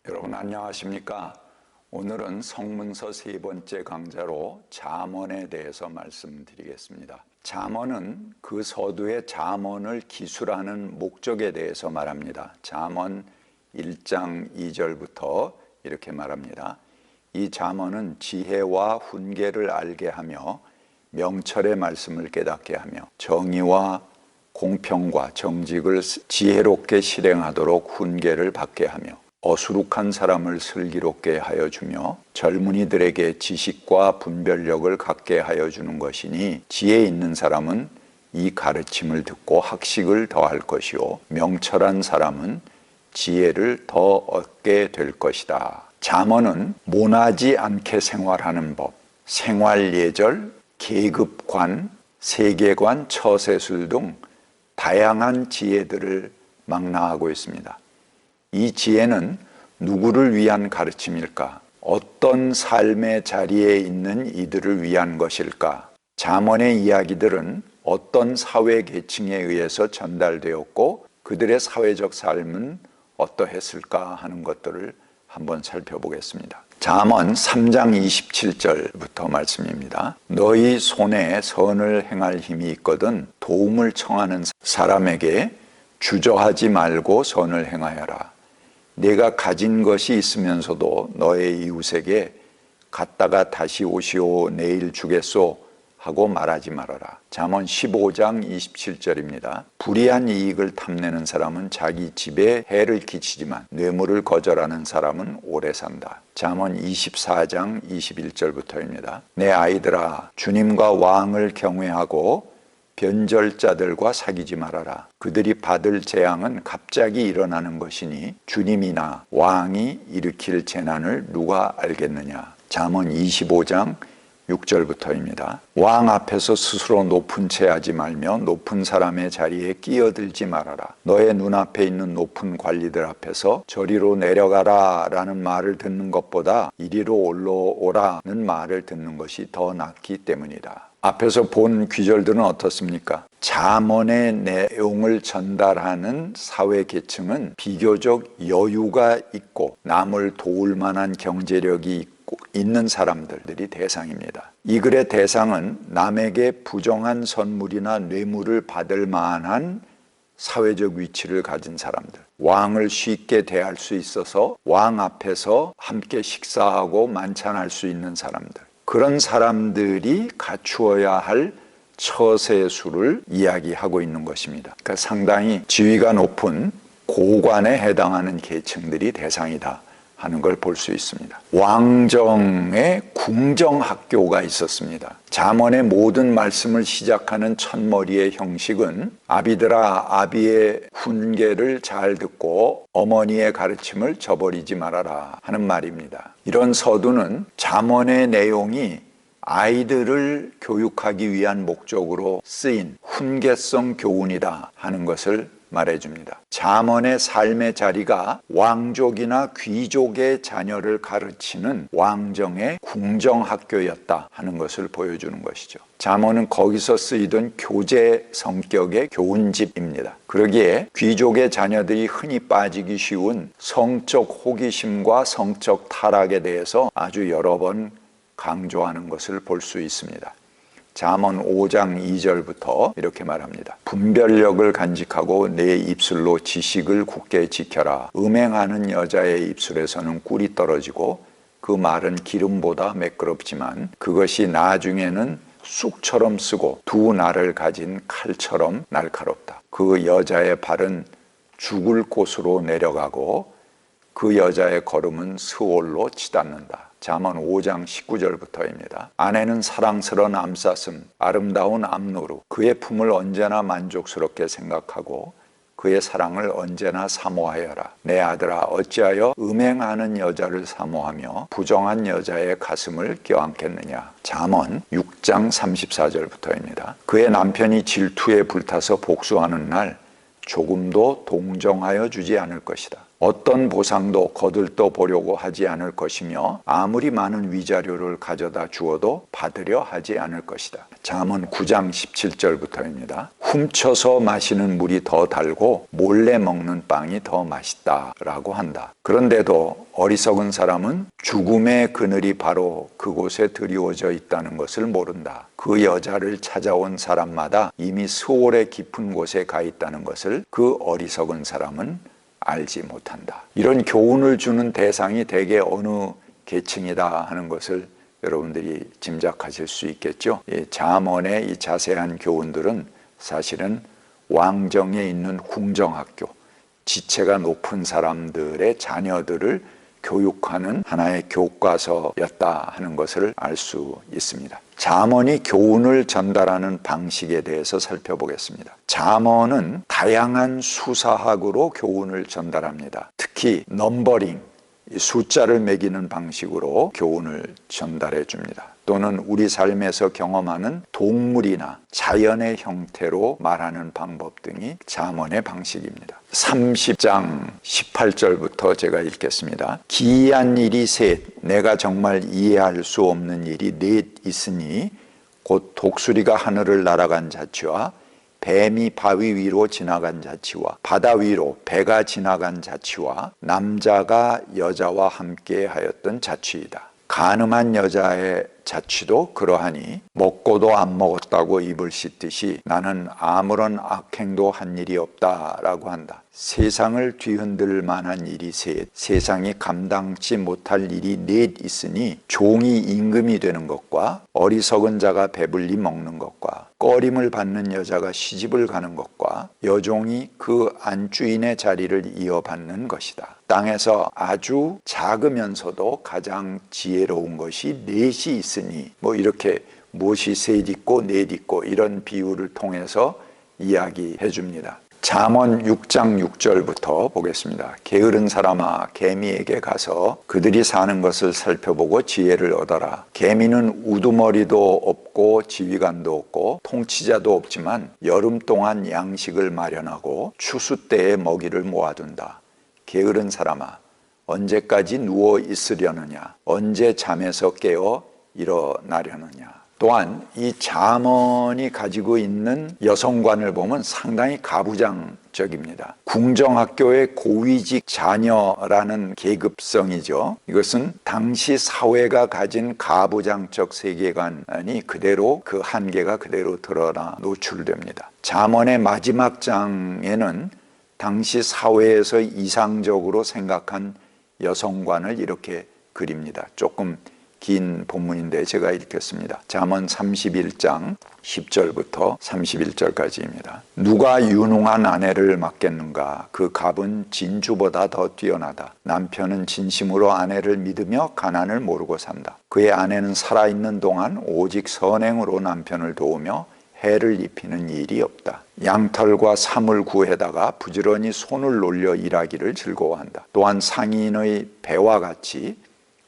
여러분 안녕하십니까? 오늘은 성문서 세 번째 강좌로 잠언에 대해서 말씀드리겠습니다. 잠언은 그 서두의 잠언을 기술하는 목적에 대해서 말합니다. 잠언 1장 2절부터 이렇게 말합니다. 이 잠언은 지혜와 훈계를 알게 하며 명철의 말씀을 깨닫게 하며 정의와 공평과 정직을 지혜롭게 실행하도록 훈계를 받게 하며 어수룩한 사람을 슬기롭게 하여 주며 젊은이들에게 지식과 분별력을 갖게 하여 주는 것이니 지혜 있는 사람은 이 가르침을 듣고 학식을 더할 것이요 명철한 사람은 지혜를 더 얻게 될 것이다. 잠언은 모나지 않게 생활하는 법, 생활예절, 계급관, 세계관, 처세술 등 다양한 지혜들을 망라하고 있습니다. 이 지혜는 누구를 위한 가르침일까? 어떤 삶의 자리에 있는 이들을 위한 것일까? 잠언의 이야기들은 어떤 사회 계층에 의해서 전달되었고 그들의 사회적 삶은 어떠했을까 하는 것들을 한번 살펴보겠습니다. 잠언 3장 27절부터 말씀입니다. 너희 손에 선을 행할 힘이 있거든 도움을 청하는 사람에게 주저하지 말고 선을 행하여라. 내가 가진 것이 있으면서도 너의 이웃에게 갔다가 다시 오시오 내일 주겠소 하고 말하지 말아라. 잠언 15장 27절입니다. 불의한 이익을 탐내는 사람은 자기 집에 해를 끼치지만 뇌물을 거절하는 사람은 오래 산다. 잠언 24장 21절부터입니다. 내 아이들아 주님과 왕을 경외하고 변절자들과 사귀지 말아라. 그들이 받을 재앙은 갑자기 일어나는 것이니 주님이나 왕이 일으킬 재난을 누가 알겠느냐. 잠언 25장 6절부터입니다. 왕 앞에서 스스로 높은 채 하지 말며 높은 사람의 자리에 끼어들지 말아라. 너의 눈앞에 있는 높은 관리들 앞에서 저리로 내려가라 라는 말을 듣는 것보다 이리로 올라오라는 말을 듣는 것이 더 낫기 때문이다. 앞에서 본 귀절들은 어떻습니까? 잠언의 내용을 전달하는 사회 계층은 비교적 여유가 있고 남을 도울 만한 경제력이 있는 사람들이 대상입니다. 이 글의 대상은 남에게 부정한 선물이나 뇌물을 받을 만한 사회적 위치를 가진 사람들, 왕을 쉽게 대할 수 있어서 왕 앞에서 함께 식사하고 만찬할 수 있는 사람들, 그런 사람들이 갖추어야 할 처세술을 이야기하고 있는 것입니다. 그러니까 상당히 지위가 높은 고관에 해당하는 계층들이 대상이다 하는 걸 볼 수 있습니다. 왕정의 궁정학교가 있었습니다. 잠언의 모든 말씀을 시작하는 첫머리의 형식은 아비들아 아비의 훈계를 잘 듣고 어머니의 가르침을 저버리지 말아라 하는 말입니다. 이런 서두는 잠언의 내용이 아이들을 교육하기 위한 목적으로 쓰인 훈계성 교훈이다 하는 것을 말해줍니다. 잠언의 삶의 자리가 왕족이나 귀족의 자녀를 가르치는 왕정의 궁정학교였다 하는 것을 보여주는 것이죠. 잠언은 거기서 쓰이던 교재 성격의 교훈집입니다. 그러기에 귀족의 자녀들이 흔히 빠지기 쉬운 성적 호기심과 성적 타락에 대해서 아주 여러 번 강조하는 것을 볼 수 있습니다. 잠언 5장 2절부터 이렇게 말합니다. 분별력을 간직하고 내 입술로 지식을 굳게 지켜라. 음행하는 여자의 입술에서는 꿀이 떨어지고 그 말은 기름보다 매끄럽지만 그것이 나중에는 쑥처럼 쓰고 두 날을 가진 칼처럼 날카롭다. 그 여자의 발은 죽을 곳으로 내려가고 그 여자의 걸음은 스올로 치닫는다. 잠언 5장 19절부터입니다. 아내는 사랑스러운 암사슴, 아름다운 암노루, 그의 품을 언제나 만족스럽게 생각하고 그의 사랑을 언제나 사모하여라. 내 아들아 어찌하여 음행하는 여자를 사모하며 부정한 여자의 가슴을 껴안겠느냐. 잠언 6장 34절부터입니다. 그의 남편이 질투에 불타서 복수하는 날 조금도 동정하여 주지 않을 것이다. 어떤 보상도 거들떠 보려고 하지 않을 것이며 아무리 많은 위자료를 가져다 주어도 받으려 하지 않을 것이다. 잠언 9장 17절부터입니다. 훔쳐서 마시는 물이 더 달고 몰래 먹는 빵이 더 맛있다라고 한다. 그런데도 어리석은 사람은 죽음의 그늘이 바로 그곳에 드리워져 있다는 것을 모른다. 그 여자를 찾아온 사람마다 이미 스올의 깊은 곳에 가 있다는 것을 그 어리석은 사람은 알지 못한다. 이런 교훈을 주는 대상이 대개 어느 계층이다 하는 것을 여러분들이 짐작하실 수 있겠죠. 잠언의 이 자세한 교훈들은 사실은 왕정에 있는 궁정학교, 지체가 높은 사람들의 자녀들을 교육하는 하나의 교과서였다 하는 것을 알 수 있습니다. 잠언이 교훈을 전달하는 방식에 대해서 살펴보겠습니다. 잠언은 다양한 수사학으로 교훈을 전달합니다. 특히 넘버링, 숫자를 매기는 방식으로 교훈을 전달해 줍니다. 또는 우리 삶에서 경험하는 동물이나 자연의 형태로 말하는 방법 등이 잠언의 방식입니다. 30장 18절부터 제가 읽겠습니다. 기이한 일이 셋, 내가 정말 이해할 수 없는 일이 넷 있으니 곧 독수리가 하늘을 날아간 자취와 뱀이 바위 위로 지나간 자취와 바다 위로 배가 지나간 자취와 남자가 여자와 함께 하였던 자취이다. 간음한 여자의 자취도 그러하니 먹고도 안 먹었다고 입을 씻듯이 나는 아무런 악행도 한 일이 없다라고 한다. 세상을 뒤흔들 만한 일이 셋, 세상이 감당치 못할 일이 넷 있으니 종이 임금이 되는 것과 어리석은 자가 배불리 먹는 것과 꺼림을 받는 여자가 시집을 가는 것과 여종이 그 안주인의 자리를 이어받는 것이다. 땅에서 아주 작으면서도 가장 지혜로운 것이 넷이 있으니 이렇게 무엇이 셋 있고 넷 있고 이런 비유를 통해서 이야기해 줍니다. 잠언 6장 6절부터 보겠습니다. 게으른 사람아 개미에게 가서 그들이 사는 것을 살펴보고 지혜를 얻어라. 개미는 우두머리도 없고 지휘관도 없고 통치자도 없지만 여름 동안 양식을 마련하고 추수 때에 먹이를 모아둔다. 게으른 사람아 언제까지 누워 있으려느냐? 언제 잠에서 깨어 일어나려느냐? 또한 이 잠언이 가지고 있는 여성관을 보면 상당히 가부장적입니다. 궁정학교의 고위직 자녀라는 계급성이죠. 이것은 당시 사회가 가진 가부장적 세계관이 그대로 그 한계가 그대로 드러나 노출됩니다. 잠언의 마지막 장에는 당시 사회에서 이상적으로 생각한 여성관을 이렇게 그립니다. 조금 긴 본문인데 제가 읽겠습니다. 잠언 31장 10절부터 31절까지입니다. 누가 유능한 아내를 맡겠는가? 그 갑은 진주보다 더 뛰어나다. 남편은 진심으로 아내를 믿으며 가난을 모르고 산다. 그의 아내는 살아있는 동안 오직 선행으로 남편을 도우며 해를 입히는 일이 없다. 양털과 삼을 구해다가 부지런히 손을 놀려 일하기를 즐거워한다. 또한 상인의 배와 같이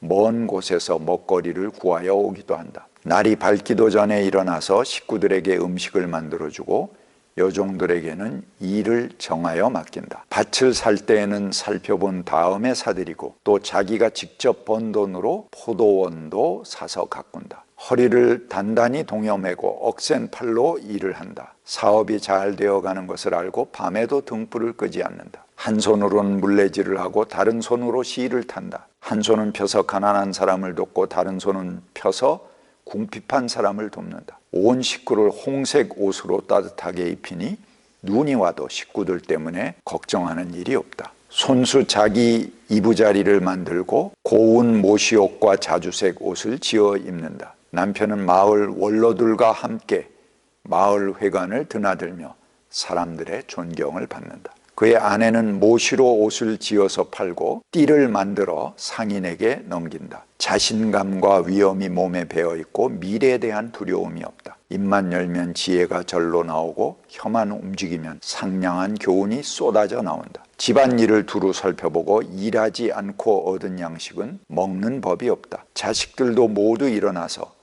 먼 곳에서 먹거리를 구하여 오기도 한다. 날이 밝기도 전에 일어나서 식구들에게 음식을 만들어주고 여종들에게는 일을 정하여 맡긴다. 밭을 살 때에는 살펴본 다음에 사들이고 또 자기가 직접 번 돈으로 포도원도 사서 가꾼다. 허리를 단단히 동여매고 억센 팔로 일을 한다. 사업이 잘 되어가는 것을 알고 밤에도 등불을 끄지 않는다. 한 손으로는 물레질을 하고 다른 손으로 실을 탄다. 한 손은 펴서 가난한 사람을 돕고 다른 손은 펴서 궁핍한 사람을 돕는다. 온 식구를 홍색 옷으로 따뜻하게 입히니 눈이 와도 식구들 때문에 걱정하는 일이 없다. 손수 자기 이부자리를 만들고 고운 모시옷과 자주색 옷을 지어 입는다. 남편은 마을 원로들과 함께 마을 회관을 드나들며 사람들의 존경을 받는다. 그의 아내는 모시로 옷을 지어서 팔고 띠를 만들어 상인에게 넘긴다. 자신감과 위엄이 몸에 배어있고 미래에 대한 두려움이 없다. 입만 열면 지혜가 절로 나오고 혀만 움직이면 상냥한 교훈이 쏟아져 나온다. 집안일을 두루 살펴보고 일하지 않고 얻은 양식은 먹는 법이 없다. 자식들도 모두 일어나서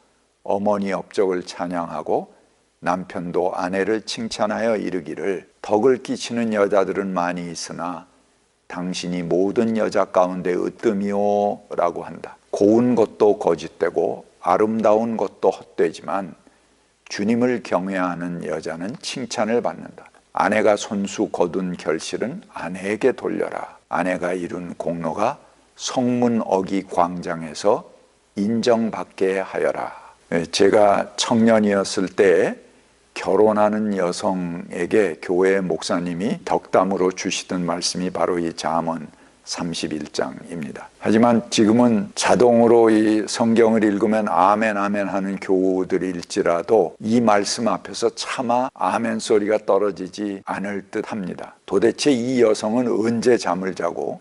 어머니 업적을 찬양하고 남편도 아내를 칭찬하여 이르기를 덕을 끼치는 여자들은 많이 있으나 당신이 모든 여자 가운데 으뜸이요 라고 한다. 고운 것도 거짓되고 아름다운 것도 헛되지만 주님을 경외하는 여자는 칭찬을 받는다. 아내가 손수 거둔 결실은 아내에게 돌려라. 아내가 이룬 공로가 성문 어기 광장에서 인정받게 하여라. 제가 청년이었을 때 결혼하는 여성에게 교회 목사님이 덕담으로 주시던 말씀이 바로 이 잠언 31장입니다. 하지만 지금은 자동으로 이 성경을 읽으면 아멘 아멘 하는 교우들일지라도 이 말씀 앞에서 차마 아멘 소리가 떨어지지 않을 듯 합니다. 도대체 이 여성은 언제 잠을 자고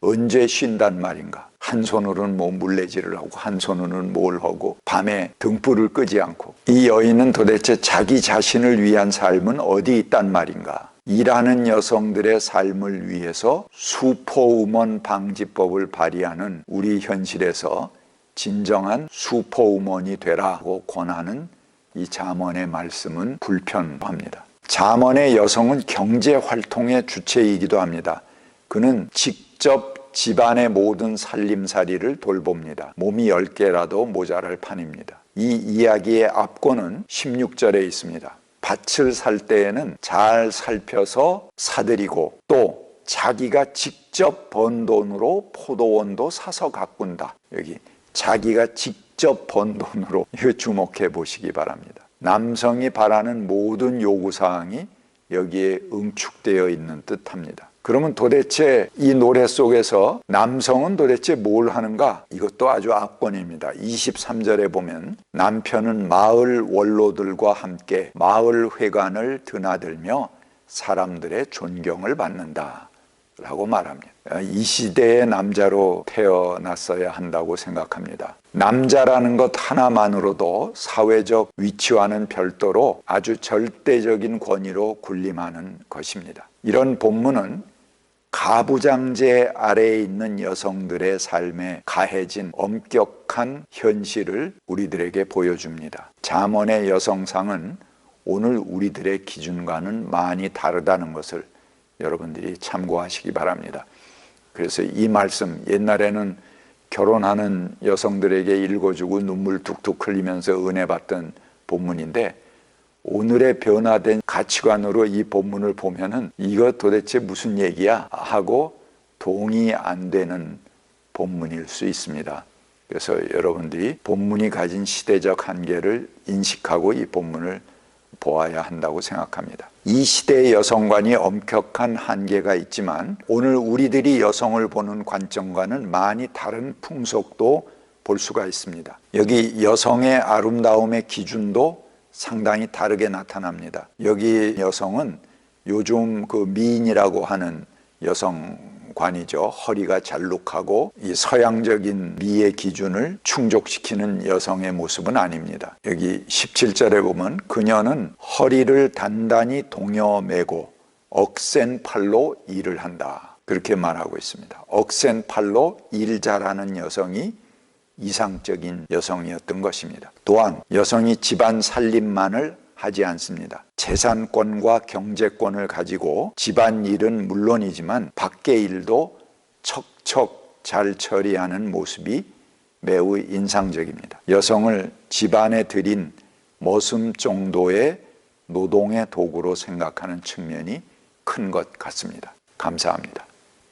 언제 쉰단 말인가? 한 손으로는 물레질을 하고 한 손으로는 뭘 하고 밤에 등불을 끄지 않고 이 여인은 도대체 자기 자신을 위한 삶은 어디 있단 말인가? 일하는 여성들의 삶을 위해서 슈퍼우먼 방지법을 발의하는 우리 현실에서 진정한 슈퍼우먼이 되라고 권하는 이 잠언의 말씀은 불편합니다. 잠언의 여성은 경제활동의 주체이기도 합니다. 그는 직접 집안의 모든 살림살이를 돌봅니다. 몸이 10개라도 모자랄 판입니다. 이 이야기의 앞권은 16절에 있습니다. 밭을 살 때에는 잘 살펴서 사들이고 또 자기가 직접 번 돈으로 포도원도 사서 가꾼다. 여기 자기가 직접 번 돈으로 이거 주목해 보시기 바랍니다. 남성이 바라는 모든 요구사항이 여기에 응축되어 있는 듯합니다. 그러면 도대체 이 노래 속에서 남성은 도대체 뭘 하는가? 이것도 아주 압권입니다. 23절에 보면 남편은 마을 원로들과 함께 마을 회관을 드나들며 사람들의 존경을 받는다 라고 말합니다. 이 시대의 남자로 태어났어야 한다고 생각합니다. 남자라는 것 하나만으로도 사회적 위치와는 별도로 아주 절대적인 권위로 군림하는 것입니다. 이런 본문은 가부장제 아래에 있는 여성들의 삶에 가해진 엄격한 현실을 우리들에게 보여줍니다. 잠언의 여성상은 오늘 우리들의 기준과는 많이 다르다는 것을 여러분들이 참고하시기 바랍니다. 그래서 이 말씀, 옛날에는 결혼하는 여성들에게 읽어주고 눈물 툭툭 흘리면서 은혜 받던 본문인데 오늘의 변화된 가치관으로 이 본문을 보면은 이거 도대체 무슨 얘기야? 하고 동의 안 되는 본문일 수 있습니다. 그래서 여러분들이 본문이 가진 시대적 한계를 인식하고 이 본문을 보아야 한다고 생각합니다. 이 시대의 여성관이 엄격한 한계가 있지만 오늘 우리들이 여성을 보는 관점과는 많이 다른 풍속도 볼 수가 있습니다. 여기 여성의 아름다움의 기준도 상당히 다르게 나타납니다. 여기 여성은 요즘 그 미인이라고 하는 여성관이죠. 허리가 잘록하고 이 서양적인 미의 기준을 충족시키는 여성의 모습은 아닙니다. 여기 17절에 보면 그녀는 허리를 단단히 동여매고 억센 팔로 일을 한다. 그렇게 말하고 있습니다. 억센 팔로 일 잘하는 여성이 이상적인 여성이었던 것입니다. 또한 여성이 집안 살림만을 하지 않습니다. 재산권과 경제권을 가지고 집안 일은 물론이지만 밖의 일도 척척 잘 처리하는 모습이 매우 인상적입니다. 여성을 집안에 들인 머슴 정도의 노동의 도구로 생각하는 측면이 큰 것 같습니다. 감사합니다.